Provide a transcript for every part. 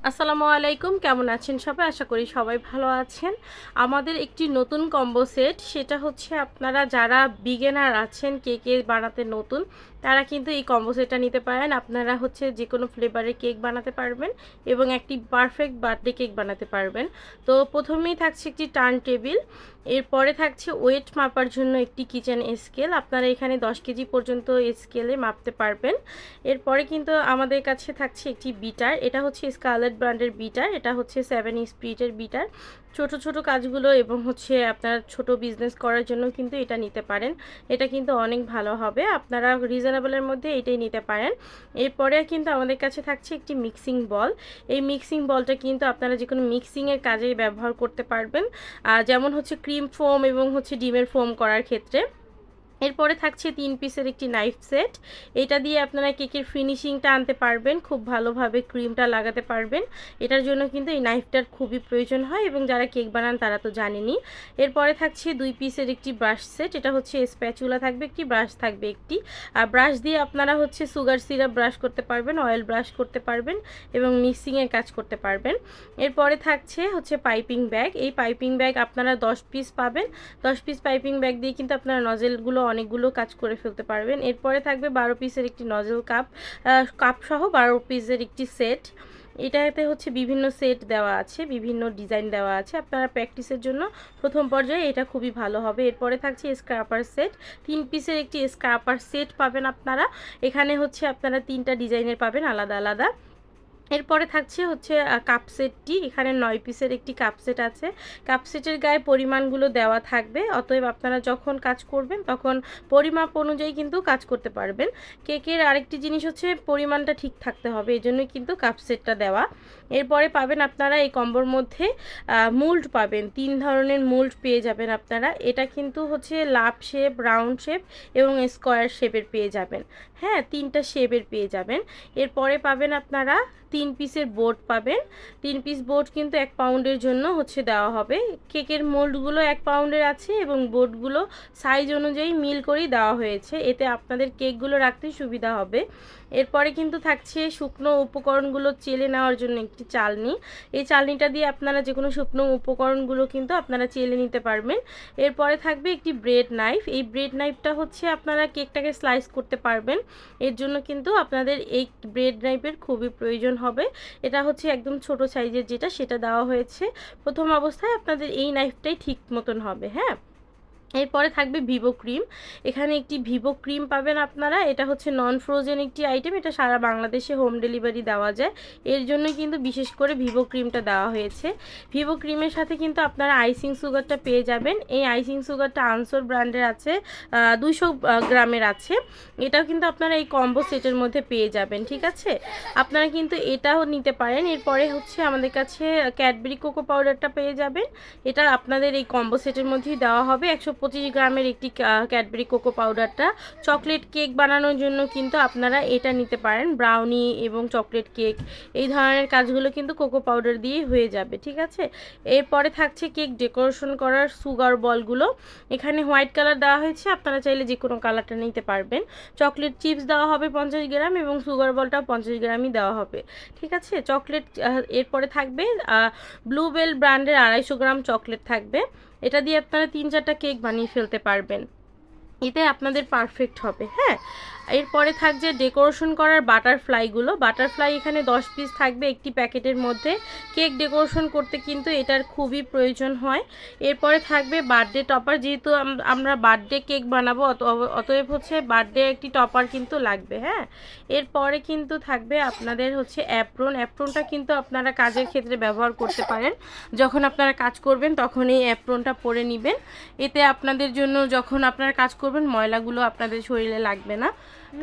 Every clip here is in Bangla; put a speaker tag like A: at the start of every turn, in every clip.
A: আসসালামু আলাইকুম, কেমন আছেন সবাই? আশা করি সবাই ভালো আছেন। আমাদের একটি নতুন কম্বো সেট, সেটা হচ্ছে আপনারা যারা বিগিনার আছেন, কেকে বানাতে নতুন, তারা কিন্তু এই কম্বো সেটটা নিতে পারেন। আপনারা হচ্ছে যে কোনো ফ্লেভারের কেক বানাতে পারবেন এবং একটি পারফেক্ট বার্থডে কেক বানাতে পারবেন। তো প্রথমেই থাকছে একটি টার্ন টেবিল, এরপরে থাকছে ওয়েট মাপার জন্য একটি কিচেন স্কেল। আপনারা এখানে 10 কেজি পর্যন্ত স্কেলে মাপতে পারবেন। এরপরে কিন্তু আমাদের কাছে থাকছে একটি বিটার, এটা হচ্ছে স্কারলেট ব্র্যান্ডের বিটার, এটা হচ্ছে 7 স্পিরিটের বিটার। ছোট ছোট কাজগুলো এবং হচ্ছে আপনার ছোট বিজনেস করার জন্য কিন্তু এটা নিতে পারেন। এটা কিন্তু অনেক ভালো হবে, আপনারা রিজনেবলের মধ্যে এটাই নিতে পারেন। এরপরে কিন্তু আমাদের কাছে থাকছে একটি মিক্সিং বল। এই মিক্সিং বলটা কিন্তু আপনারা যে কোনো মিক্সিংয়ের কাজে ব্যবহার করতে পারবেন, যেমন হচ্ছে ক্রিম ফোম এবং হচ্ছে ডিমের ফোম করার ক্ষেত্রে। এরপরে থাকছে 3 পিসের একটি নাইফ সেট, এটা দিয়ে আপনারা কেকের ফিনিশিংটা আনতে পারবেন, খুব ভালোভাবে ক্রিমটা লাগাতে পারবেন। এটার জন্য কিন্তু এই নাইফটার খুবই প্রয়োজন হয় এবং যারা কেক বানান তারা তো জানেনই। এরপরে থাকছে 2 পিসের একটি ব্রাশ সেট, এটা হচ্ছে স্প্যাচুলা থাকবে একটি, ব্রাশ থাকবে একটি। আর ব্রাশ দিয়ে আপনারা হচ্ছে সুগার সিরাপ ব্রাশ করতে পারবেন, অয়েল ব্রাশ করতে পারবেন এবং মিক্সিংয়ের কাজ করতে পারবেন। এরপরে থাকছে হচ্ছে পাইপিং ব্যাগ, এই পাইপিং ব্যাগ আপনারা 10 পিস পাবেন। 10 পিস পাইপিং ব্যাগ দিয়ে কিন্তু আপনারা নজেলগুলো অনেকগুলো কাজ করে ফেলতে পারবেন। এরপরে থাকবে 12 পিসের একটি নজেল কাপ সহ 12 পিসের একটি সেট। এটাতে হচ্ছে বিভিন্ন সেট দেওয়া আছে, বিভিন্ন ডিজাইন দেওয়া আছে, আপনারা প্র্যাকটিসের জন্য প্রথম পর্যায়ে এটা খুবই ভালো হবে। এরপরে থাকছে স্ক্রাপার সেট, 3 পিসের একটি স্ক্রাপার সেট পাবেন আপনারা। এখানে হচ্ছে আপনারা 3টা ডিজাইনের পাবেন আলাদা আলাদা। এরপরে থাকছে হচ্ছে কাপ সেটটি, এখানে 9 পিসের একটি কাপ সেট আছে। কাপ সেটের গায়ে পরিমাণগুলো দেওয়া থাকবে, অতএব আপনারা যখন কাজ করবেন তখন পরিমাপ অনুযায়ী কিন্তু কাজ করতে পারবেন। কেকের আরেকটি জিনিস হচ্ছে পরিমাণটা ঠিক থাকতে হবে, এই জন্যই কিন্তু কাপ সেটটা দেওয়া। এরপরে পাবেন আপনারা এই কম্বোর মধ্যে মোল্ড পাবেন, 3 ধরনের মোল্ড পেয়ে যাবেন আপনারা। এটা কিন্তু হচ্ছে লাভ শেপ, রাউন্ড শেপ এবং স্কোয়ার শেপের পেয়ে যাবেন। হ্যাঁ, 3টা শেপের পেয়ে যাবেন। এরপরে পাবেন আপনারা 3 পিসের বোর্ড পাবেন। 3 পিস বোর্ড কিন্তু 1 পাউন্ডের জন্য হচ্ছে দেওয়া হবে। কেকের মোল্ডগুলো 1 পাউন্ডের আছে এবং বোর্ডগুলো সাইজ অনুযায়ী মিল করেই দেওয়া হয়েছে, এতে আপনাদের কেকগুলো রাখতে সুবিধা হবে। এরপরে কিন্তু থাকছে শুকনো উপকরণগুলো চেলে নেওয়ার জন্য একটি চালনি। এই চালনিটা দিয়ে আপনারা যে কোনো শুকনো উপকরণগুলো কিন্তু আপনারা চেলে নিতে পারবেন। এরপরে থাকবে একটি ব্রেড নাইফ, এই ব্রেড নাইফটা হচ্ছে আপনারা কেকটাকে স্লাইস করতে পারবেন, এর জন্য কিন্তু আপনাদের এই ব্রেড নাইফের খুবই প্রয়োজন হবে। এটা হচ্ছে একদম ছোট সাইজের যেটা, সেটা দেওয়া হয়েছে। প্রথম অবস্থায় আপনাদের এই নাইফটাই ঠিক মতন হবে। হ্যাঁ, এরপরে থাকবে ভিভো ক্রিম, এখানে একটি ভিভো ক্রিম পাবেন আপনারা। এটা হচ্ছে নন ফ্রোজেন একটি আইটেম, এটা সারা বাংলাদেশে হোম ডেলিভারি দেওয়া যায়, এর জন্য কিন্তু বিশেষ করে ভিভো ক্রিমটা দেওয়া হয়েছে। ভিভো ক্রিমের সাথে কিন্তু আপনারা আইসিং সুগারটা পেয়ে যাবেন। এই আইসিং সুগারটা আনসোর ব্র্যান্ডের আছে, 200 গ্রামের আছে। এটাও কিন্তু আপনারা এই কম্বো সেটের মধ্যে পেয়ে যাবেন। ঠিক আছে, আপনারা কিন্তু এটাও নিতে পারেন। এরপরে হচ্ছে আমাদের কাছে ক্যাডবেরি কোকো পাউডারটা পেয়ে যাবেন, এটা আপনাদের এই কম্বো সেটের মধ্যেই দেওয়া হবে। 125 গ্রামের একটি ক্যাডবেরি কোকো পাউডারটা চকলেট কেক বানানোর জন্য কিন্তু আপনারা এটা নিতে পারেন। ব্রাউনি এবং চকলেট কেক এই ধরনের কাজগুলো কিন্তু কোকো পাউডার দিয়েই হয়ে যাবে। ঠিক আছে, এরপরে থাকছে কেক ডেকোরেশন করার সুগার বলগুলো, এখানে হোয়াইট কালার দেওয়া হয়েছে, আপনারা চাইলে যে কোনো কালারটা নিতে পারবেন। চকলেট চিপস দেওয়া হবে 50 গ্রাম এবং সুগার বলটাও 50 গ্রামই দেওয়া হবে। ঠিক আছে, চকলেট এরপরে থাকবে ব্লুবেল ব্র্যান্ডের 250 গ্রাম চকলেট থাকবে, এটা দিয়ে আপনারা 3-4টা কেক বানিয়ে ফেলতে পারবেন, এতে আপনাদের পারফেক্ট হবে। হ্যাঁ, এরপরে থাকছে ডেকোরেশন করার বাটারফ্লাইগুলো, বাটারফ্লাই এখানে 10 পিস থাকবে একটি প্যাকেটের মধ্যে। কেক ডেকোরেশন করতে কিন্তু এটার খুবই প্রয়োজন হয়। এরপরে থাকবে বার্থডে টপার, যেহেতু আমরা বার্থডে কেক বানাবো, অতএব হচ্ছে বার্থডে একটি টপার কিন্তু লাগবে। হ্যাঁ, এরপরে কিন্তু থাকবে আপনাদের হচ্ছে অ্যাপ্রন, অ্যাপ্রনটা কিন্তু আপনারা কাজের ক্ষেত্রে ব্যবহার করতে পারেন, যখন আপনারা কাজ করবেন তখন এই অ্যাপ্রনটা পরে নেবেন, এতে আপনাদের জন্য যখন আপনারা কাজ করবেন ময়লাগুলো আপনাদের শরীরে লাগবে না।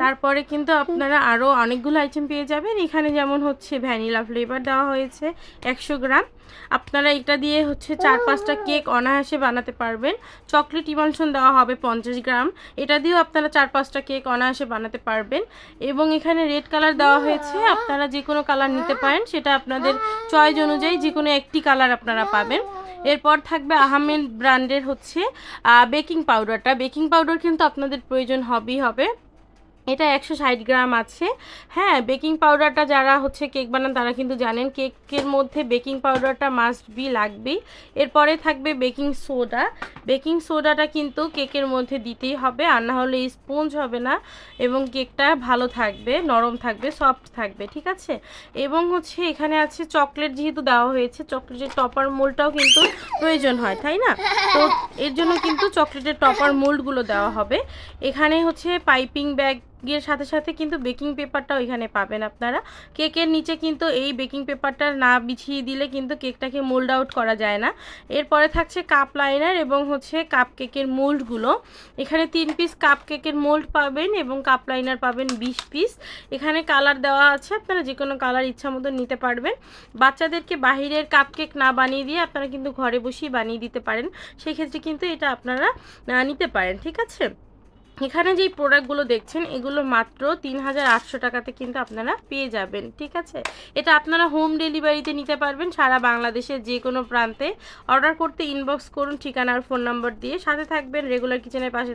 A: তারপরে কিন্তু আপনারা আরও অনেকগুলো আইটেম পেয়ে যাবেন, এখানে যেমন হচ্ছে ভ্যানিলা ফ্লেভার দেওয়া হয়েছে 100 গ্রাম, আপনারা এটা দিয়ে হচ্ছে 4-5টা কেক অনায়াসে বানাতে পারবেন। চকলেট ইমালশন দেওয়া হবে 50 গ্রাম, এটা দিয়েও আপনারা 4-5টা কেক অনায়াসে বানাতে পারবেন। এবং এখানে রেড কালার দেওয়া হয়েছে, আপনারা যে কোনো কালার নিতে পারেন, সেটা আপনাদের চয়েস অনুযায়ী যে কোনো একটি কালার আপনারা পাবেন। এরপর থাকবে আহমেদ ব্র্যান্ডের হচ্ছে বেকিং পাউডারটা, বেকিং পাউডার কিন্তু আপনাদের প্রয়োজন হবেই হবে। এটা 160 গ্রাম আছে। হ্যাঁ, বেকিং পাউডারটা যারা হচ্ছে কেক বানান তারা কিন্তু জানেন কেকের মধ্যে বেকিং পাউডারটা মাস্ট বি লাগবেই। এরপরে থাকবে বেকিং সোডা। বেকিং সোডাটা কিন্তু কেকের মধ্যে দিতেই হবে, আর না হলে স্পঞ্জ হবে না এবং কেকটা ভালো থাকবে, নরম থাকবে, সফট থাকবে, ঠিক আছে। এবং হচ্ছে এখানে আছে চকলেট, যেহেতু দেওয়া হয়েছে চকলেটের টপার মোল্ডটাও কিন্তু প্রয়োজন হয়, তাই না? তো এর জন্য কিন্তু চকলেটের টপার মোল্ডগুলো দেওয়া হবে। এখানে হচ্ছে পাইপিং ব্যাগ এর সাথে সাথে কিন্তু বেকিং পেপারটাও এখানে পাবেন আপনারা। কেকের নিচে কিন্তু এই বেকিং পেপারটা না বিছিয়ে দিলে কিন্তু কেকটাকে মোল্ড আউট করা যায় না। এরপরে থাকছে কাপ লাইনার এবং হচ্ছে কাপ কেকের মোল্ডগুলো। এখানে 3 পিস কাপ কেকের মোল্ড পাবেন এবং কাপ লাইনার পাবেন 20 পিস। এখানে কালার দেওয়া আছে, আপনারা যে কোনো কালার ইচ্ছা মতো নিতে পারবেন। বাচ্চাদেরকে বাহিরের কাপ কেক না বানিয়ে দিয়ে আপনারা কিন্তু ঘরে বসেই বানিয়ে দিতে পারেন, সেই ক্ষেত্রে কিন্তু এটা আপনারা নিতে পারেন, ঠিক আছে। এখানে যেই প্রোডাক্টগুলো দেখছেন এগুলো মাত্র 3800 টাকাতে কিন্তু আপনারা পেয়ে যাবেন, ঠিক আছে। এটা আপনারা হোম ডেলিভারিতে নিতে পারবেন সারা বাংলাদেশের যে কোনো প্রান্তে। অর্ডার করতে ইনবক্স করুন ঠিকানা আর ফোন নাম্বার দিয়ে, সাথে থাকবেন রেগুলার কিচেনের পাশে।